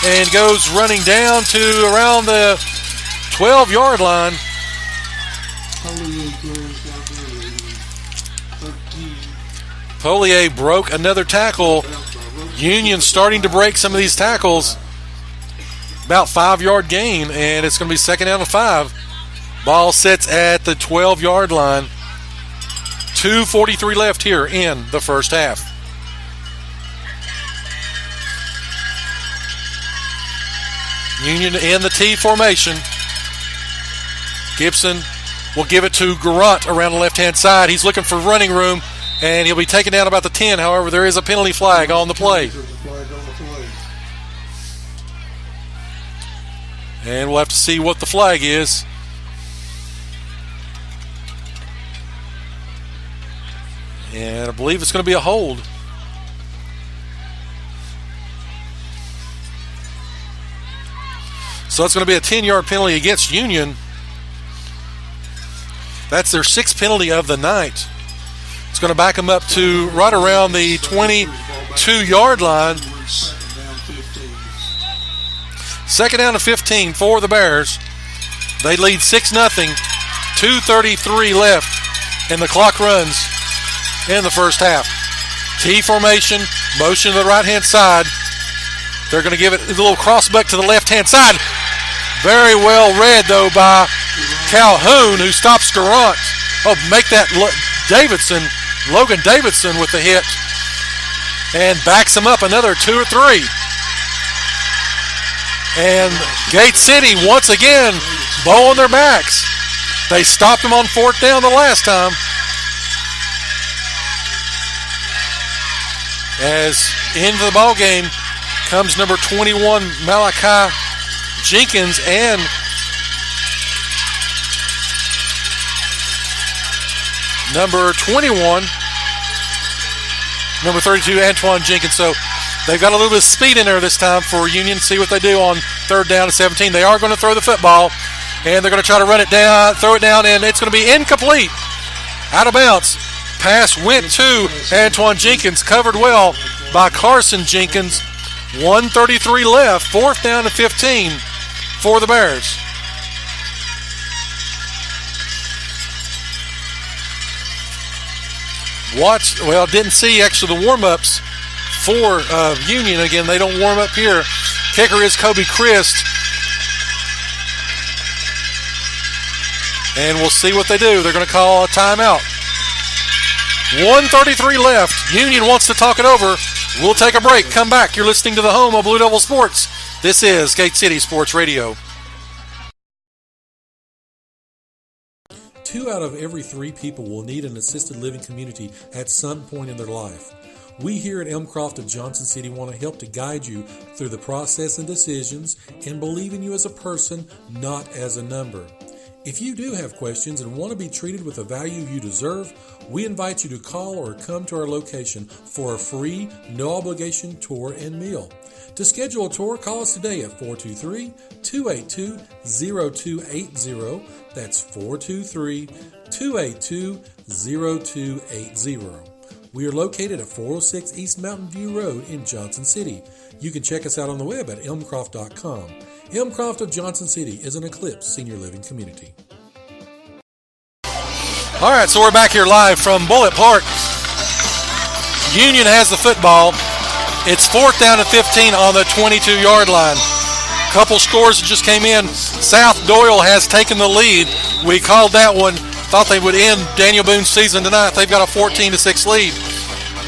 and goes running down to around the 12-yard line. Polier broke another tackle. Union starting to break some of these tackles. About 5-yard gain, and it's going to be second down and 5. Ball sits at the 12-yard line. 2:43 left here in the first half. Union in the T formation. Gibson will give it to Garant around the left-hand side. He's looking for running room, and he'll be taken down about the 10. However, there is a penalty flag on the play. And we'll have to see what the flag is. And I believe it's going to be a hold. So it's going to be a 10-yard penalty against Union. That's their 6th penalty of the night. It's going to back them up to right around the 22-yard line. Second down and 15 for the Bears. They lead 6-0. 2:33 left, and the clock runs in the first half. T formation, motion to the right-hand side. They're going to give it a little crossbuck to the left-hand side. Very well read, though, by Calhoun, who stops Garant. Oh, make that Logan Davidson with the hit, and backs him up another 2 or 3. And Gate City, once again, bowing their backs. They stopped him on 4th down the last time. As into the ball game comes number 21, Malachi Jenkins, and number 21, number 32, Antoine Jenkins. So they've got a little bit of speed in there this time for Union. See what they do on 3rd down and 17. They are going to throw the football, and they're going to try to run it down, throw it down, and it's going to be incomplete. Out of bounds. Pass went to Antoine Jenkins, covered well by Carson Jenkins. 1:33 left, 4th down and 15 for the Bears. Didn't see actually the warm-ups for Union. Again, they don't warm up here. Kicker is Kobe Christ. And we'll see what they do. They're going to call a timeout. 1:33 left. Union wants to talk it over. We'll take a break. Come back. You're listening to the home of Blue Devil Sports. This is Gate City Sports Radio. 2 out of every 3 people will need an assisted living community at some point in their life. We here at Elmcroft of Johnson City want to help to guide you through the process and decisions and believe in you as a person, not as a number. If you do have questions and want to be treated with the value you deserve, we invite you to call or come to our location for a free, no-obligation tour and meal. To schedule a tour, call us today at 423-282-0280. That's 423-282-0280. We are located at 406 East Mountain View Road in Johnson City. You can check us out on the web at elmcroft.com. Elmcroft of Johnson City is an Eclipse senior living community. All right, so we're back here live from Bullitt Park. Union has the football. It's 4th down and 15 on the 22-yard line. Couple scores that just came in. South Doyle has taken the lead. We called that one. Thought they would end Daniel Boone's season tonight. They've got a 14-6 lead.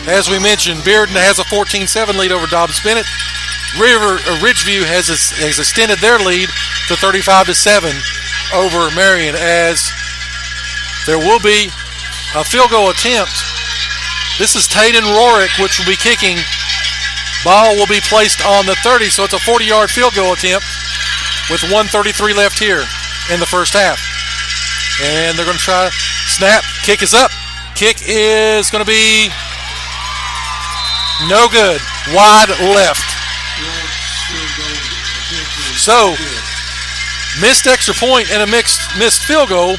As we mentioned, Bearden has a 14-7 lead over Dobbs Bennett. Ridgeview has extended their lead to 35-7 over Marion, as there will be a field goal attempt. This is Tayden Rorick, which will be kicking. Ball will be placed on the 30, so it's a 40-yard field goal attempt with 1:33 left here in the first half. And they're going to try snap. Kick is up. Kick is going to be no good. Wide left. So, missed extra point and a missed field goal.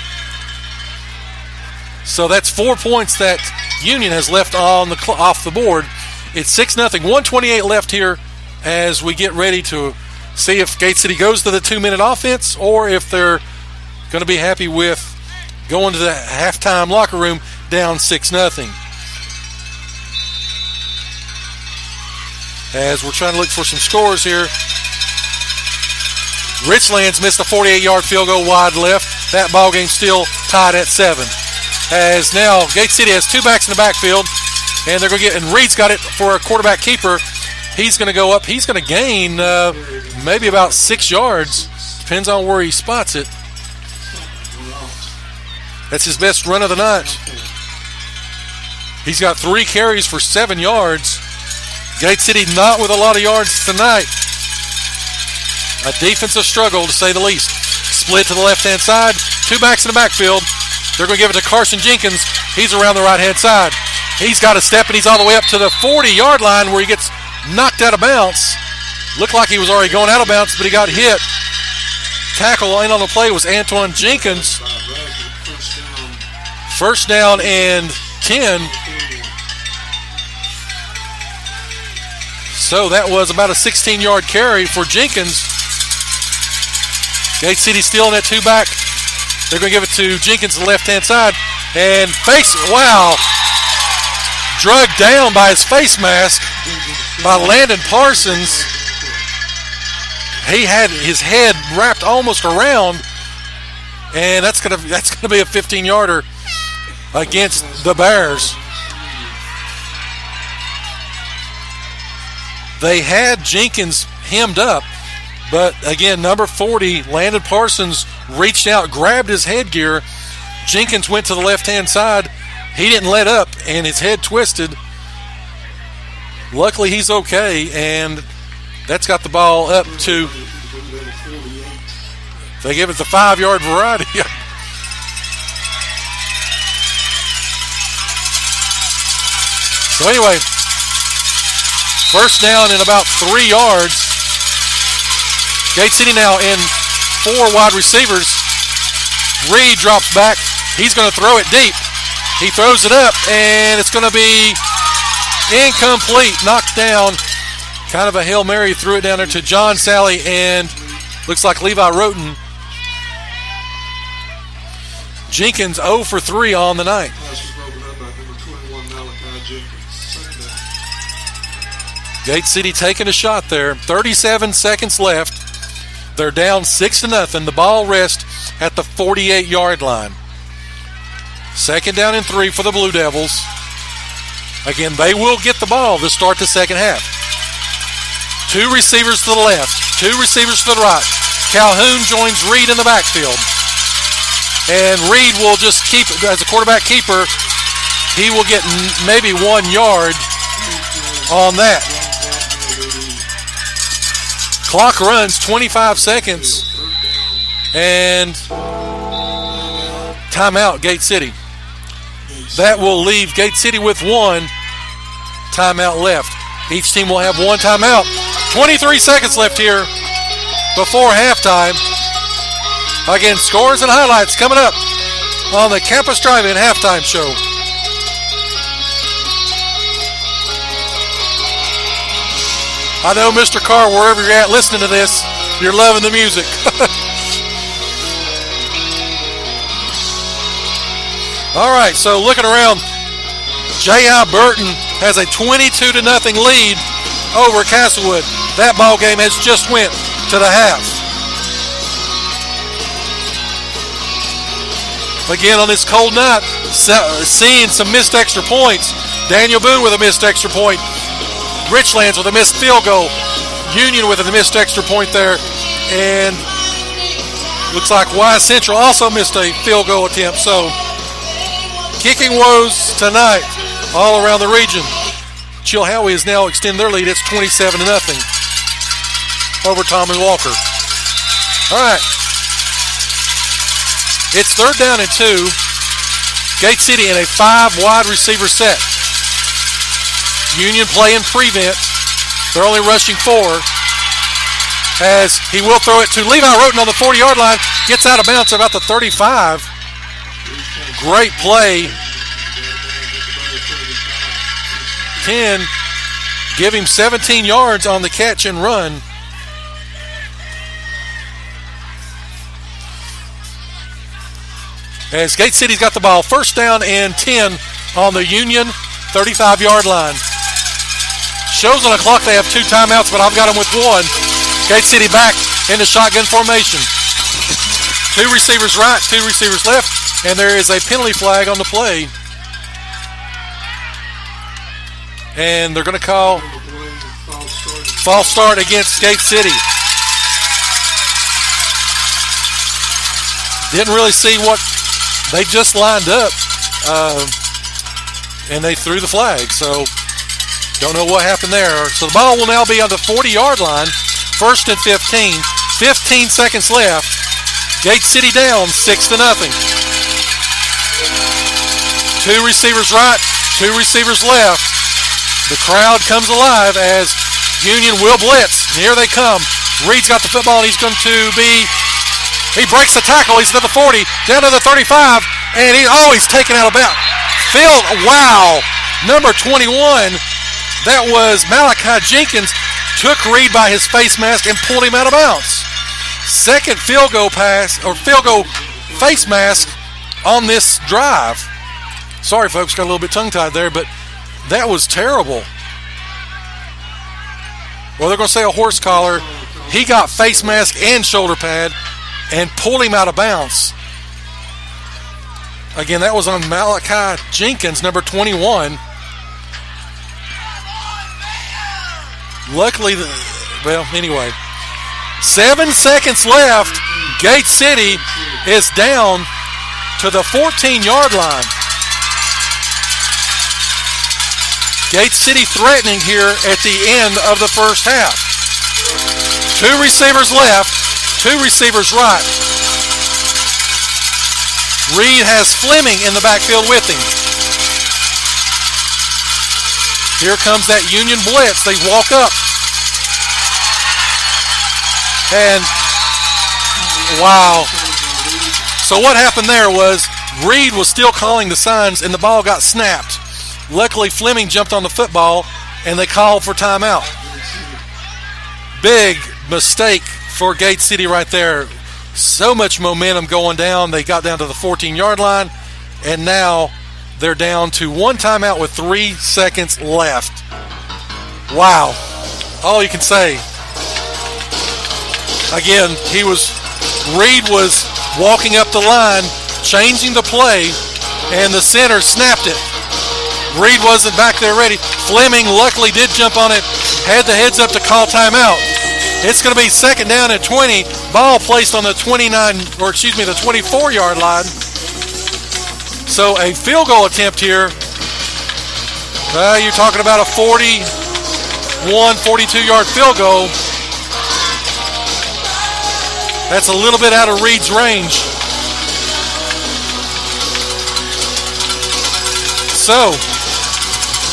So that's 4 points that Union has left on off the board. It's 6-0. 1:28 left here as we get ready to see if Gate City goes to the 2-minute offense or if they're going to be happy with going to the halftime locker room down 6-0. As we're trying to look for some scores here. Richlands missed a 48-yard field goal wide left. That ball game still tied at 7. As now Gate City has 2 backs in the backfield, and they're going to get, and Reed's got it for a quarterback keeper. He's going to go up. He's going to gain maybe about 6 yards. Depends on where he spots it. That's his best run of the night. He's got 3 carries for 7 yards. Gate City not with a lot of yards tonight. A defensive struggle, to say the least. Split to the left-hand side. 2 backs in the backfield. They're going to give it to Carson Jenkins. He's around the right-hand side. He's got a step, and he's all the way up to the 40-yard line where he gets knocked out of bounds. Looked like he was already going out of bounds, but he got hit. Tackle in on the play was Antoine Jenkins. First down and 10. So that was about a 16-yard carry for Jenkins. Gate City still in that 2-back. They're going to give it to Jenkins to the left-hand side. And wow. Drugged down by his face mask by Landon Parsons. He had his head wrapped almost around. And that's going to be a 15-yarder against the Bears. They had Jenkins hemmed up, but again, number 40, Landon Parsons, reached out, grabbed his headgear. Jenkins went to the left-hand side. He didn't let up, and his head twisted. Luckily, he's okay, and that's got the ball up to, they give it the 5-yard variety. So anyway, first down and about 3 yards. Gate City now in 4 wide receivers. Reed drops back. He's going to throw it deep. He throws it up, and it's going to be incomplete. Knocked down. Kind of a Hail Mary. Threw it down there to John Sally, and looks like Levi Roten. Jenkins 0 for 3 on the night. Gate City taking a shot there. 37 seconds left. They're down 6-0. The ball rests at the 48-yard line. Second down and 3 for the Blue Devils. Again, they will get the ball to start the second half. 2 receivers to the left, 2 receivers to the right. Calhoun joins Reed in the backfield. And Reed will just keep, as a quarterback keeper, he will get maybe 1 yard on that. Clock runs 25 seconds. And timeout, Gate City. That will leave Gate City with 1 timeout left. Each team will have 1 timeout. 23 seconds left here before halftime. Again, scores and highlights coming up on the Campus Drive-In Halftime Show. I know, Mr. Carr, wherever you're at listening to this, you're loving the music. All right, so looking around, J.I. Burton has a 22-0 lead over Castlewood. That ball game has just went to the half. Again, on this cold night, seeing some missed extra points. Daniel Boone with a missed extra point. Richlands with a missed field goal. Union with a missed extra point there. And looks like Y Central also missed a field goal attempt. So, kicking woes tonight all around the region. Chilhowie has now extended their lead. It's 27-0 over Tommy Walker. All right. It's third down and 2. Gate City in a 5 wide receiver set. Union playing prevent. They're only rushing 4. As he will throw it to Levi Roten on the 40-yard line. Gets out of bounds about the 35. Great play. 10. Give him 17 yards on the catch and run. as Gate City's got the ball. First down and 10 on the Union 35-yard line. Shows on the clock they have 2 timeouts, but I've got them with 1. Gate City back into shotgun formation. 2 receivers right, 2 receivers left, and there is a penalty flag on the play. And they're going to call false start against Gate City. Didn't really see what they just lined up, and they threw the flag. So don't know what happened there. So the ball will now be on the 40-yard line, 1st and 15. 15 seconds left. Gate City down 6-0. 2 receivers right, 2 receivers left. The crowd comes alive as Union will blitz. Here they come. Reed's got the football, and he's going to be... He breaks the tackle. He's to the 40, down to the 35, and he's taken out of bounds. Wow. Number 21, that was Malachi Jenkins, took Reed by his face mask and pulled him out of bounds. Second field goal face mask on this drive. Sorry, folks, got a little bit tongue-tied there, but that was terrible. Well, they're going to say a horse collar. He got face mask and shoulder pad and pulled him out of bounds. Again, that was on Malachi Jenkins, number 21. Luckily, anyway. 7 seconds left. Gate City is down to the 14-yard line. Gate City threatening here at the end of the first half. 2 receivers left, 2 receivers right. Reed has Fleming in the backfield with him. Here comes that Union blitz. They walk up. And, wow. So what happened there was Reed was still calling the signs, and the ball got snapped. Luckily, Fleming jumped on the football, and they called for timeout. Big mistake for Gate City right there. So much momentum going down. They got down to the 14-yard line, and now they're down to 1 timeout with 3 seconds left. Wow. All you can say. Again, Reed was walking up the line, changing the play, and the center snapped it. Reed wasn't back there ready. Fleming luckily did jump on it, had the heads up to call timeout. It's going to be 2nd down and 20. Ball placed on the 24-yard line. So a field goal attempt here. You're talking about a 42-yard field goal. That's a little bit out of Reed's range. So,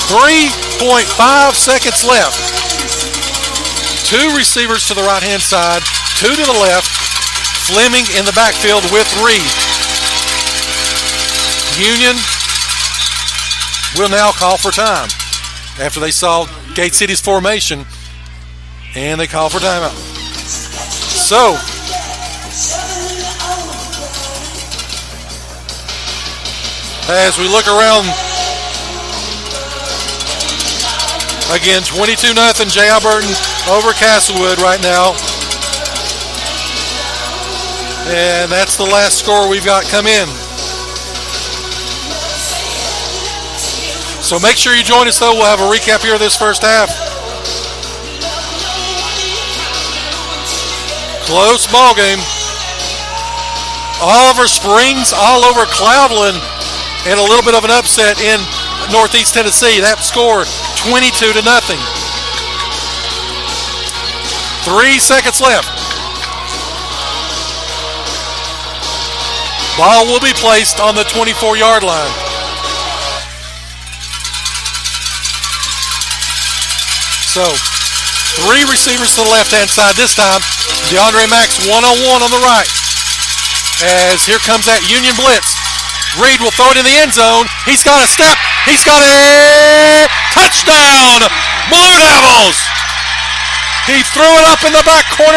3.5 seconds left. 2 receivers to the right-hand side, 2 to the left. Fleming in the backfield with Reed. Union will now call for time after they saw Gate City's formation, and they call for timeout. So, as we look around, again, 22-0 J. Alberton over Castlewood right now. And that's the last score we've got come in. So make sure you join us, though. We'll have a recap here of this first half. Close ball game. Oliver Springs all over Cloudland, and a little bit of an upset in Northeast Tennessee. That score 22-0. 3 seconds left. Ball will be placed on the 24-yard line. So, 3 receivers to the left-hand side this time. DeAndre Max one-on-one on the right. As here comes that Union blitz. Reed will throw it in the end zone. He's got a step. He's got a touchdown. Blue Devils. He threw it up in the back corner